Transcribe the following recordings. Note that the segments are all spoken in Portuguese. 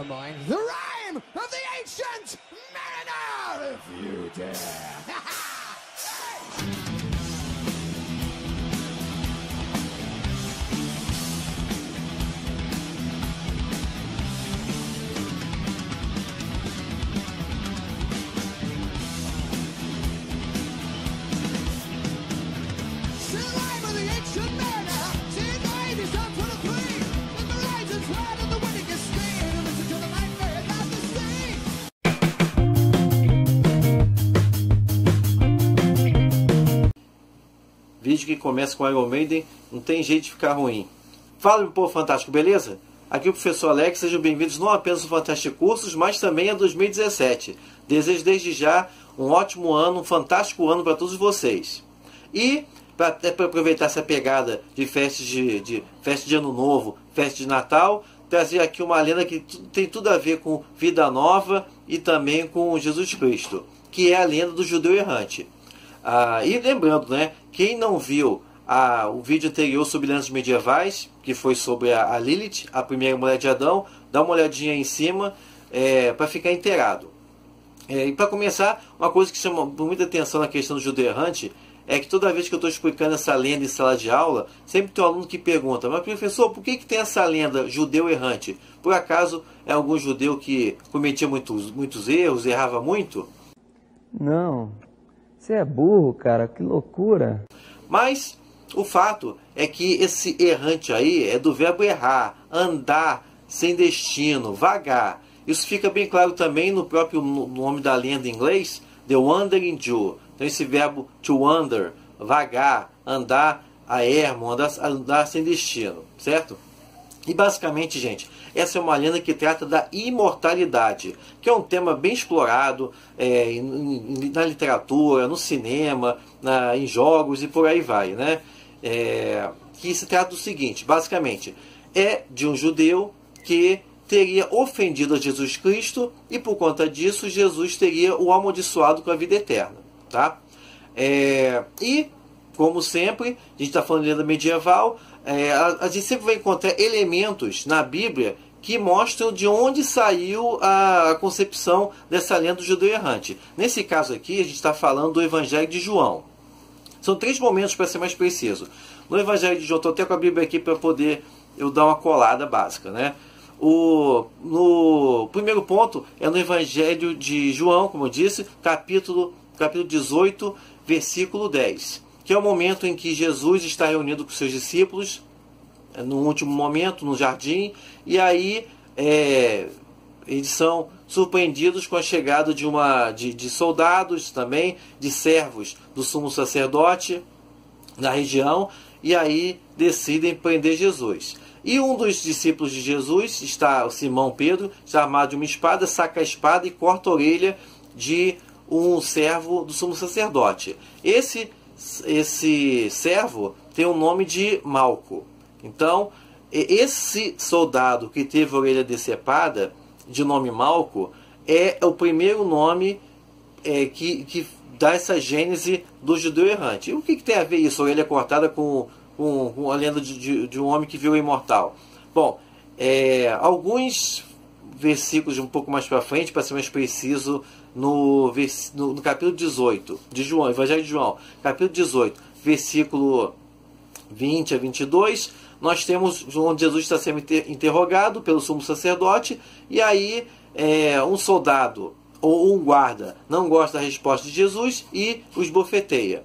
Mind the rhyme of the ancient mariner, if you dare. Vídeo que começa com Iron Maiden, não tem jeito de ficar ruim. Fala, meu povo fantástico, beleza? Aqui é o professor Alex, sejam bem-vindos não apenas ao Fantástico Cursos, mas também a 2017. Desejo desde já um ótimo ano, um fantástico ano para todos vocês. E para aproveitar essa pegada de festa de Ano Novo, festa de Natal, trazer aqui uma lenda que tem tudo a ver com vida nova e também com Jesus Cristo, que é a lenda do judeu errante. E lembrando, né, quem não viu o vídeo anterior sobre lendas medievais, que foi sobre a Lilith, a primeira mulher de Adão, dá uma olhadinha aí em cima para ficar inteirado. E para começar, uma coisa que chama muita atenção na questão do judeu errante é que toda vez que eu estou explicando essa lenda em sala de aula, sempre tem um aluno que pergunta: mas professor, por que tem essa lenda judeu errante? Por acaso é algum judeu que cometia muitos erros, errava muito? Não. Você é burro, cara, que loucura. Mas o fato é que esse errante aí é do verbo errar, andar sem destino, vagar. Isso fica bem claro também no próprio nome da lenda em inglês, The Wandering Jew. Então esse verbo to wander, vagar, andar a ermo, andar sem destino, certo? E basicamente, gente, essa é uma lenda que trata da imortalidade, que é um tema bem explorado na literatura, no cinema, em jogos e por aí vai, né? Que se trata do seguinte, basicamente, é de um judeu que teria ofendido a Jesus Cristo e por conta disso Jesus teria o amaldiçoado com a vida eterna, tá? E, como sempre, a gente está falando de lenda medieval, a gente sempre vai encontrar elementos na Bíblia que mostram de onde saiu a concepção dessa lenda do judeu errante. Nesse caso aqui, a gente está falando do Evangelho de João. São 3 momentos para ser mais preciso. No Evangelho de João, estou até com a Bíblia aqui para poder eu dar uma colada básica, né? No primeiro ponto é no Evangelho de João, como eu disse, capítulo 18, versículo 10. Que é o momento em que Jesus está reunido com seus discípulos, no último momento, no jardim, e aí eles são surpreendidos com a chegada de soldados também, de servos do sumo sacerdote na região, e aí decidem prender Jesus. E um dos discípulos de Jesus, o Simão Pedro, está armado de uma espada, saca a espada e corta a orelha de um servo do sumo sacerdote. Esse servo tem o nome de Malco. Então, esse soldado que teve a orelha decepada, de nome Malco, é o primeiro nome que dá essa gênese do judeu errante. E o que tem a ver isso, a orelha cortada com a lenda de um homem que viu o imortal? Bom, alguns versículos um pouco mais para frente, para ser mais preciso, no capítulo 18 de João, Evangelho de João, capítulo 18, versículo 20 a 22, nós temos onde Jesus está sendo interrogado pelo sumo sacerdote, e aí um soldado ou um guarda não gosta da resposta de Jesus e os bofeteia.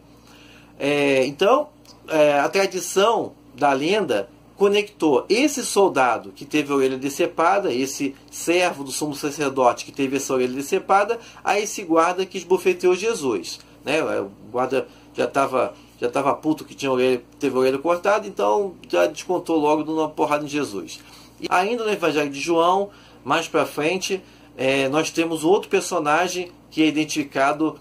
Então, a tradição da lenda conectou esse soldado que teve a orelha decepada, esse servo do sumo sacerdote que teve essa orelha decepada, a esse guarda que esbofeteou Jesus, né? O guarda já estava puto que teve a orelha cortada, então já descontou logo dando uma porrada em Jesus. E ainda no Evangelho de João, mais para frente, nós temos outro personagem que é identificado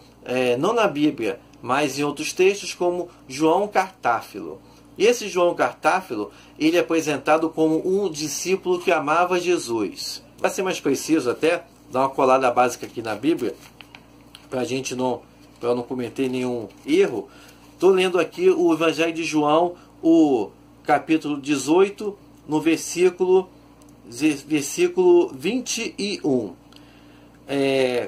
não na Bíblia, mas em outros textos, como João Cartáfilo. E esse João Cartáfilo, ele é apresentado como um discípulo que amava Jesus. Para ser mais preciso até, dar uma colada básica aqui na Bíblia, para eu não cometer nenhum erro. Estou lendo aqui o Evangelho de João, o capítulo 18, no versículo versículo 21.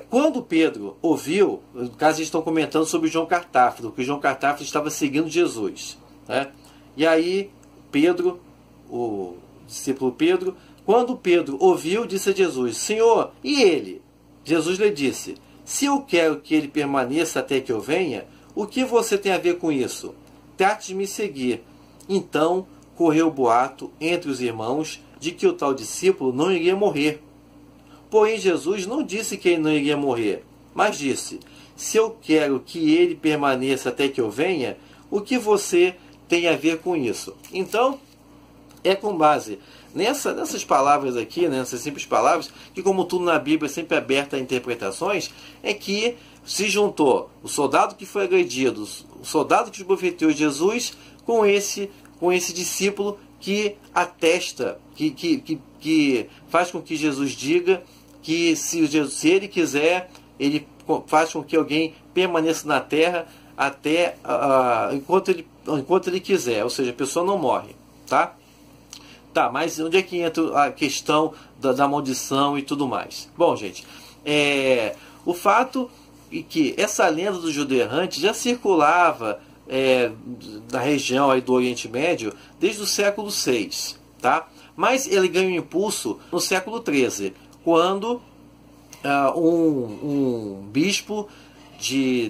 Quando Pedro ouviu, no caso eles estão comentando sobre João Cartáfilo, que João Cartáfilo estava seguindo Jesus, né? E aí Pedro, o discípulo Pedro, quando Pedro ouviu, disse a Jesus: Senhor, e ele? Jesus lhe disse: se eu quero que ele permaneça até que eu venha, o que você tem a ver com isso? Trate de me seguir. Então correu o boato entre os irmãos de que o tal discípulo não iria morrer. Porém Jesus não disse que ele não iria morrer, mas disse: se eu quero que ele permaneça até que eu venha, o que você tem a ver com isso? Então, é com base nessas palavras aqui, nessas simples palavras, que como tudo na Bíblia é sempre aberta a interpretações, é que se juntou o soldado que foi agredido, o soldado que esbofeteou Jesus, com esse discípulo que atesta, que faz com que Jesus diga que se ele quiser, ele faz com que alguém permaneça na terra até enquanto ele quiser, ou seja, a pessoa não morre, tá? Tá, mas onde é que entra a questão da maldição e tudo mais? Bom, gente, o fato é que essa lenda do judeu errante já circulava na região aí do Oriente Médio desde o século VI, tá? Mas ele ganha um impulso no século XIII, quando um bispo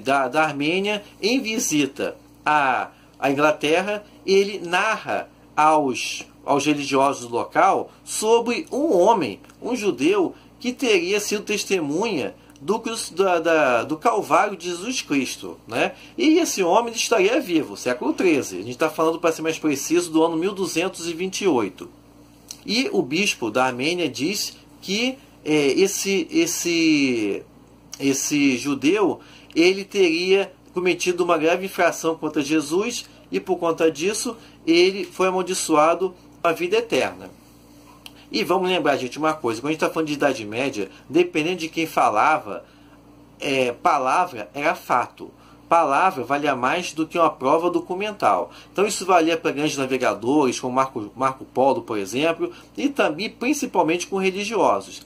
da Armênia, em visita à Inglaterra, ele narra aos religiosos do local sobre um homem, um judeu, que teria sido testemunha do Calvário de Jesus Cristo, né? E esse homem estaria vivo, século XIII. A gente está falando, para ser mais preciso, do ano 1228. E o bispo da Armênia diz que esse judeu, ele teria cometido uma grave infração contra Jesus, e por conta disso ele foi amaldiçoado com a vida eterna. E vamos lembrar, gente, uma coisa: quando a gente está falando de Idade Média, dependendo de quem falava, palavra era fato. Palavra valia mais do que uma prova documental. Então isso valia para grandes navegadores, como Marco Polo, por exemplo, e também principalmente com religiosos.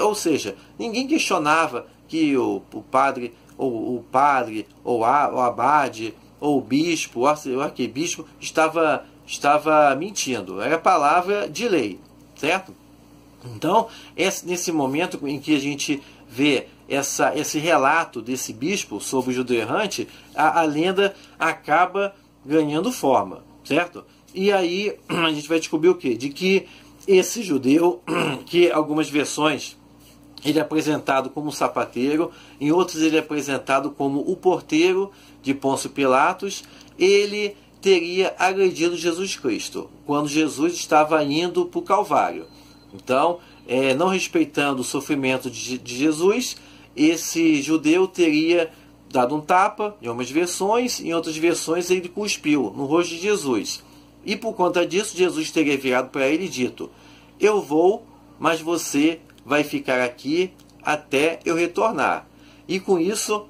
Ou seja, ninguém questionava que o padre, ou o abade, ou o bispo, o arquebispo estava mentindo. Era palavra de lei, certo? Então, nesse momento em que a gente vê esse relato desse bispo sobre o judeu errante, a lenda acaba ganhando forma, certo? E aí a gente vai descobrir o quê? De que esse judeu, que algumas versões ele é apresentado como sapateiro, em outras ele é apresentado como o porteiro de Pôncio Pilatos, ele teria agredido Jesus Cristo quando Jesus estava indo para o Calvário. Então, não respeitando o sofrimento de Jesus, esse judeu teria dado um tapa, em umas versões, em outras versões ele cuspiu no rosto de Jesus. E por conta disso, Jesus teria virado para ele e dito: eu vou, mas você vai ficar aqui até eu retornar. E com isso,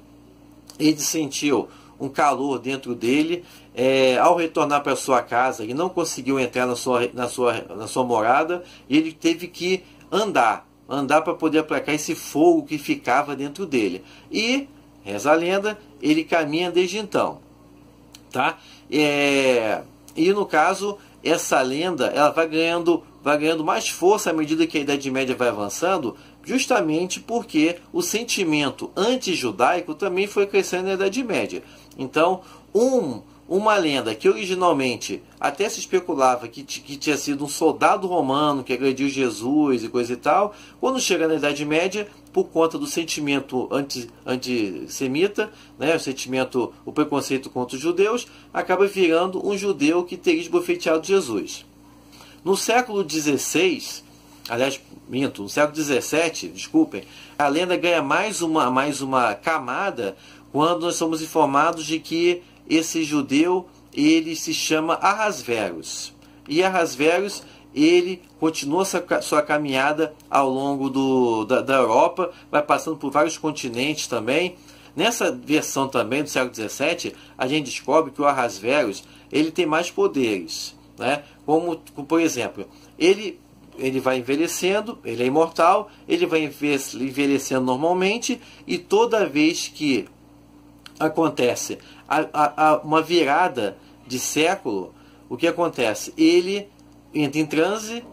ele sentiu um calor dentro dele. Ao retornar para sua casa, ele não conseguiu entrar na sua morada, e ele teve que andar para poder aplacar esse fogo que ficava dentro dele. E, reza a lenda, ele caminha desde então, tá? E no caso, essa lenda ela vai ganhando mais força à medida que a Idade Média vai avançando, justamente porque o sentimento anti-judaico também foi crescendo na Idade Média. Então, uma lenda que originalmente até se especulava que tinha sido um soldado romano que agrediu Jesus e coisa e tal, quando chega na Idade Média, por conta do sentimento antissemita, né, o preconceito contra os judeus, acaba virando um judeu que teria esbofeteado Jesus. No século XVI, no século XVII, desculpem, a lenda ganha mais uma camada quando nós somos informados de que esse judeu, ele se chama Ahasverus. E Ahasverus, ele continua sua caminhada ao longo da Europa, vai passando por vários continentes também. Nessa versão também do século XVII, a gente descobre que o Ahasverus, ele tem mais poderes, né? Como, por exemplo, ele ele vai envelhecendo, ele é imortal, ele vai envelhecendo normalmente, e toda vez que acontece uma virada de século, o que acontece? Ele entra em transe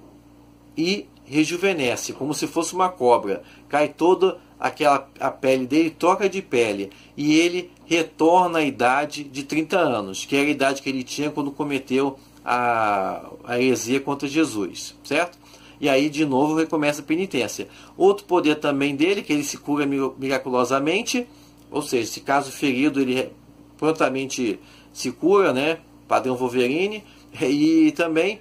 e rejuvenesce, como se fosse uma cobra. Cai toda a pele dele, troca de pele, e ele retorna à idade de 30 anos, que era a idade que ele tinha quando cometeu a heresia contra Jesus, certo? E aí de novo recomeça a penitência. Outro poder também dele, que ele se cura miraculosamente, ou seja, se caso ferido ele prontamente se cura, né? Padrão Wolverine. E também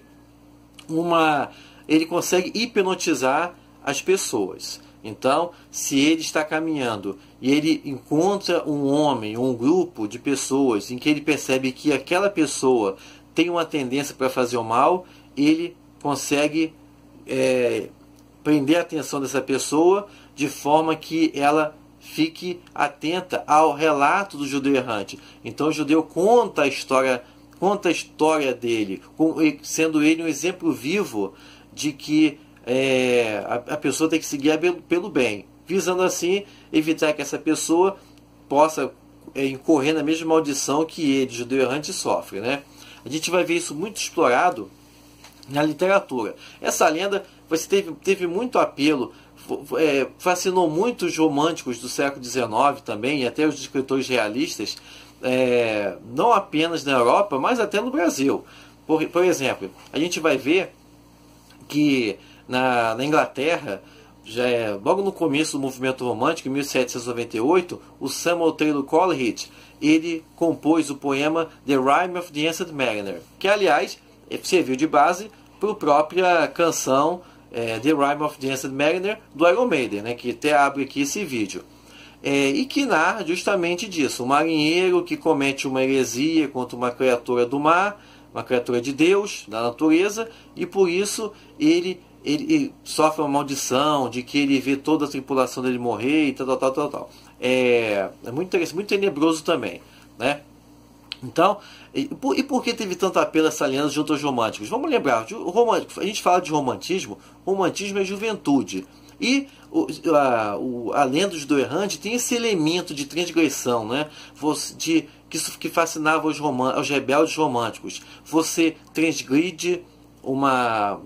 ele consegue hipnotizar as pessoas. Então, se ele está caminhando e ele encontra um homem, um grupo de pessoas em que ele percebe que aquela pessoa tem uma tendência para fazer o mal, ele consegue prender a atenção dessa pessoa de forma que ela fique atenta ao relato do judeu errante. Então o judeu conta a história dele, sendo ele um exemplo vivo de que a pessoa tem que seguir pelo bem, visando assim evitar que essa pessoa possa incorrer na mesma maldição que ele, judeu errante, sofre, né? A gente vai ver isso muito explorado na literatura. Essa lenda teve muito apelo, fascinou muito os românticos do século XIX também, e até os escritores realistas, não apenas na Europa, mas até no Brasil. Por exemplo, a gente vai ver que na Inglaterra, logo no começo do movimento romântico, em 1798, o Samuel Taylor Coleridge, ele compôs o poema The Rime of the Ancient Mariner, que aliás serviu de base para a própria canção The Rime of the Ancient Mariner do Iron Maiden, né, que até abre aqui esse vídeo. E que narra justamente disso, um marinheiro que comete uma heresia contra uma criatura do mar, uma criatura de Deus, da natureza, e por isso ele sofre uma maldição de que ele vê toda a tripulação dele morrer e tal. É muito interessante, muito tenebroso também, né? Então, e por que teve tanto apelo essa lenda junto aos românticos? Vamos lembrar, a gente fala de romantismo é juventude. E a lenda do judeu errante tem esse elemento de transgressão, né? Que fascinava aos rebeldes românticos. Você transgride uma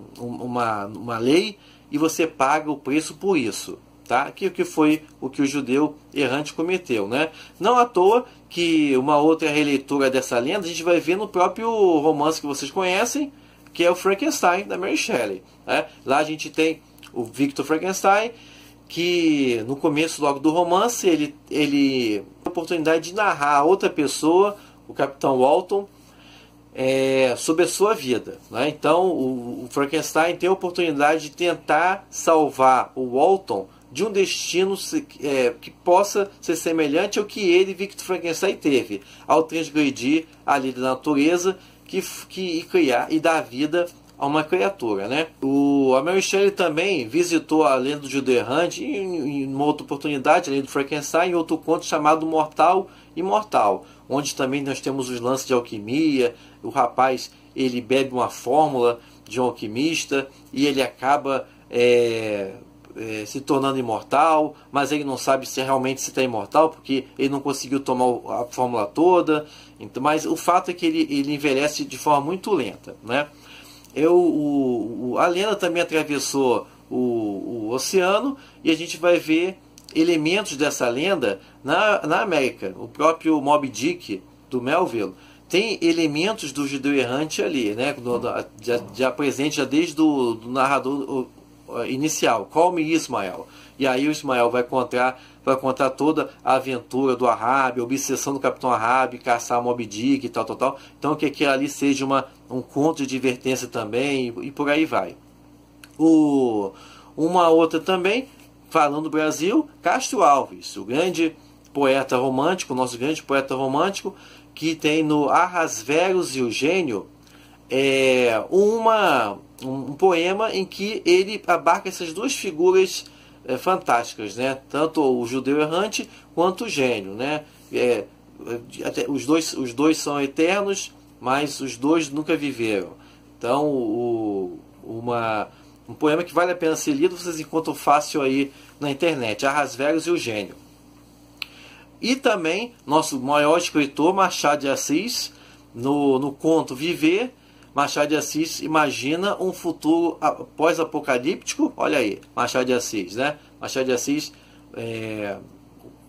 lei e você paga o preço por isso. Tá? Que foi o que o judeu errante cometeu, né? Não à toa que uma outra releitura dessa lenda a gente vai ver no próprio romance que vocês conhecem, que é o Frankenstein, da Mary Shelley, né? Lá a gente tem o Victor Frankenstein, que no começo logo do romance ele tem a oportunidade de narrar a outra pessoa, o Capitão Walton, sobre a sua vida, né? Então o Frankenstein tem a oportunidade de tentar salvar o Walton de um destino que possa ser semelhante ao que ele, Victor Frankenstein, teve ao transgredir a lei da natureza e criar e dar vida a uma criatura, né? A Mary Shelley também visitou a lenda do judeu errante em uma outra oportunidade, a lei do Frankenstein, em outro conto chamado Mortal e Imortal, onde também nós temos os lances de alquimia. O rapaz ele bebe uma fórmula de um alquimista e ele acaba se tornando imortal, mas ele não sabe se realmente está imortal, porque ele não conseguiu tomar a fórmula toda. Então, mas o fato é que ele envelhece de forma muito lenta, né? A lenda também atravessou o oceano, e a gente vai ver elementos dessa lenda na América. O próprio Moby Dick, do Melville, tem elementos do judeu errante ali, né? Já presente já desde o narrador inicial, Call Me Ismael. E aí o Ismael vai contar toda a aventura do Ahab, a obsessão do Capitão Ahab, caçar Moby Dick e tal. Então que aquilo ali seja um conto de advertência também, e por aí vai. Uma outra também, falando do Brasil, Castro Alves, o grande poeta romântico, nosso grande poeta romântico, que tem no Ahasverus e o Gênio um poema em que ele abarca essas duas figuras fantásticas, né? Tanto o judeu errante quanto o gênio, né? Os dois são eternos, mas os dois nunca viveram. Então uma Um poema que vale a pena ser lido, vocês encontram fácil aí na internet. Ahasverus e o Gênio. E também, nosso maior escritor, Machado de Assis, no conto Viver, Machado de Assis imagina um futuro pós-apocalíptico. Olha aí, Machado de Assis, né? Machado de Assis,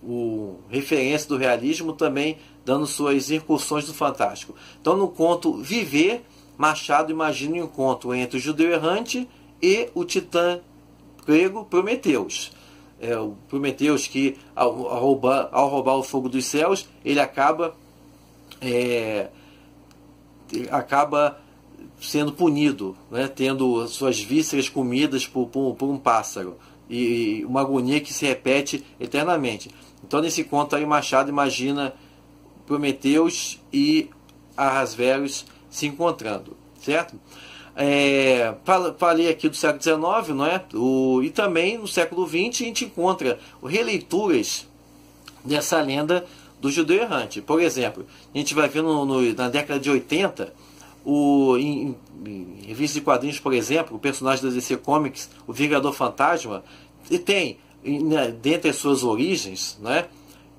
o referência do realismo, também dando suas incursões do fantástico. Então, no conto Viver, Machado imagina um encontro entre o judeu errante e o titã grego Prometeus. O Prometeus que, ao roubar o fogo dos céus, ele acaba sendo punido, né, tendo suas vísceras comidas por um pássaro, e uma agonia que se repete eternamente. Então, nesse conto aí, Machado imagina Prometeus e Ahasverus se encontrando, certo? Falei aqui do século XIX, não é? E também no século XX a gente encontra releituras dessa lenda do judeu errante. Por exemplo, a gente vai ver na década de 80, em revistas de quadrinhos, por exemplo, o personagem da DC Comics, o Vingador Fantasma, e tem, dentre as suas origens, né,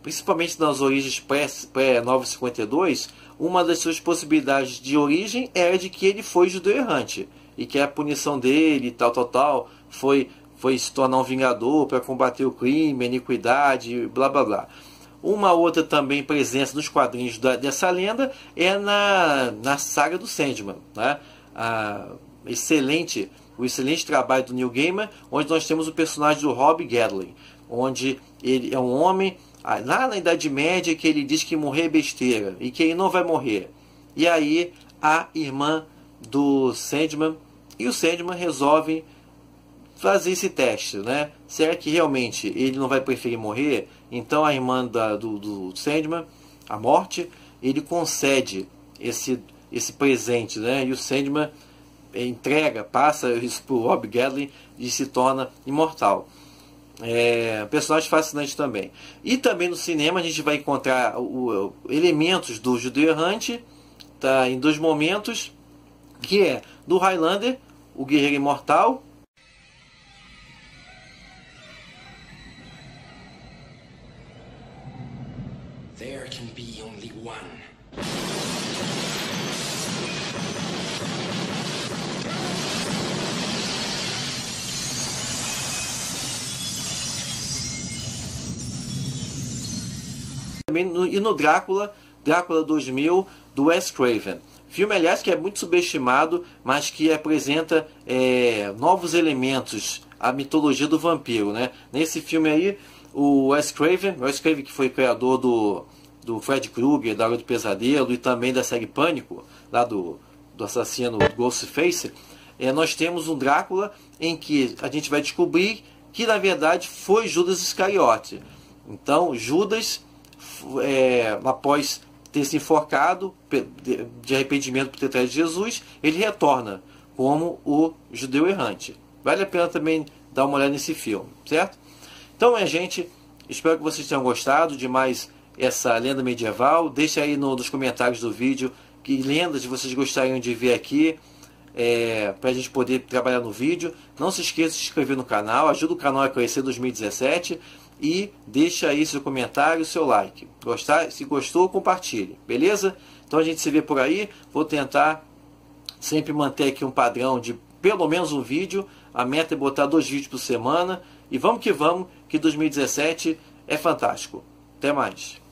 principalmente nas origens pré-952, uma das suas possibilidades de origem era de que ele foi judeu errante, e que a punição dele, tal, foi se tornar um vingador para combater o crime, a iniquidade, blá blá blá. Uma outra também presença nos quadrinhos dessa lenda é na saga do Sandman, né? O excelente trabalho do Neil Gaiman, onde nós temos o personagem do Rob Gadley, onde ele é um homem lá na Idade Média que ele diz que morrer é besteira e que ele não vai morrer. E aí a irmã do Sandman e o Sandman resolvem fazer esse teste, né? Será que realmente ele não vai preferir morrer? Então a irmã do Sandman, a morte, ele concede esse presente, né? E o Sandman passa isso para o Rob Gadley e se torna imortal. Personagem fascinante também. E também no cinema a gente vai encontrar elementos do judeu errante, tá, em dois momentos, que é do Highlander, o guerreiro imortal. There can be only one. E no Drácula 2000, do Wes Craven. Filme, aliás, que é muito subestimado, mas que apresenta novos elementos à mitologia do vampiro, né? Nesse filme aí, o Wes Craven que foi criador do Fred Krueger, da Hora do Pesadelo, e também da série Pânico, lá do assassino Ghostface, nós temos um Drácula em que a gente vai descobrir que, na verdade, foi Judas Iscariote. Então, Judas, após ter se enforcado de arrependimento por ter traído Jesus, ele retorna como o judeu errante. Vale a pena também dar uma olhada nesse filme, certo? Então, minha gente, espero que vocês tenham gostado de mais essa lenda medieval. Deixa aí nos comentários do vídeo que lendas vocês gostariam de ver aqui, para a gente poder trabalhar no vídeo. Não se esqueça de se inscrever no canal, ajuda o canal a crescer em 2017 e deixa aí seu comentário, seu like. Se gostou, compartilhe, beleza? Então a gente se vê por aí. Vou tentar sempre manter aqui um padrão de pelo menos um vídeo. A meta é botar 2 vídeos por semana. E vamos, que 2017 é fantástico. Até mais.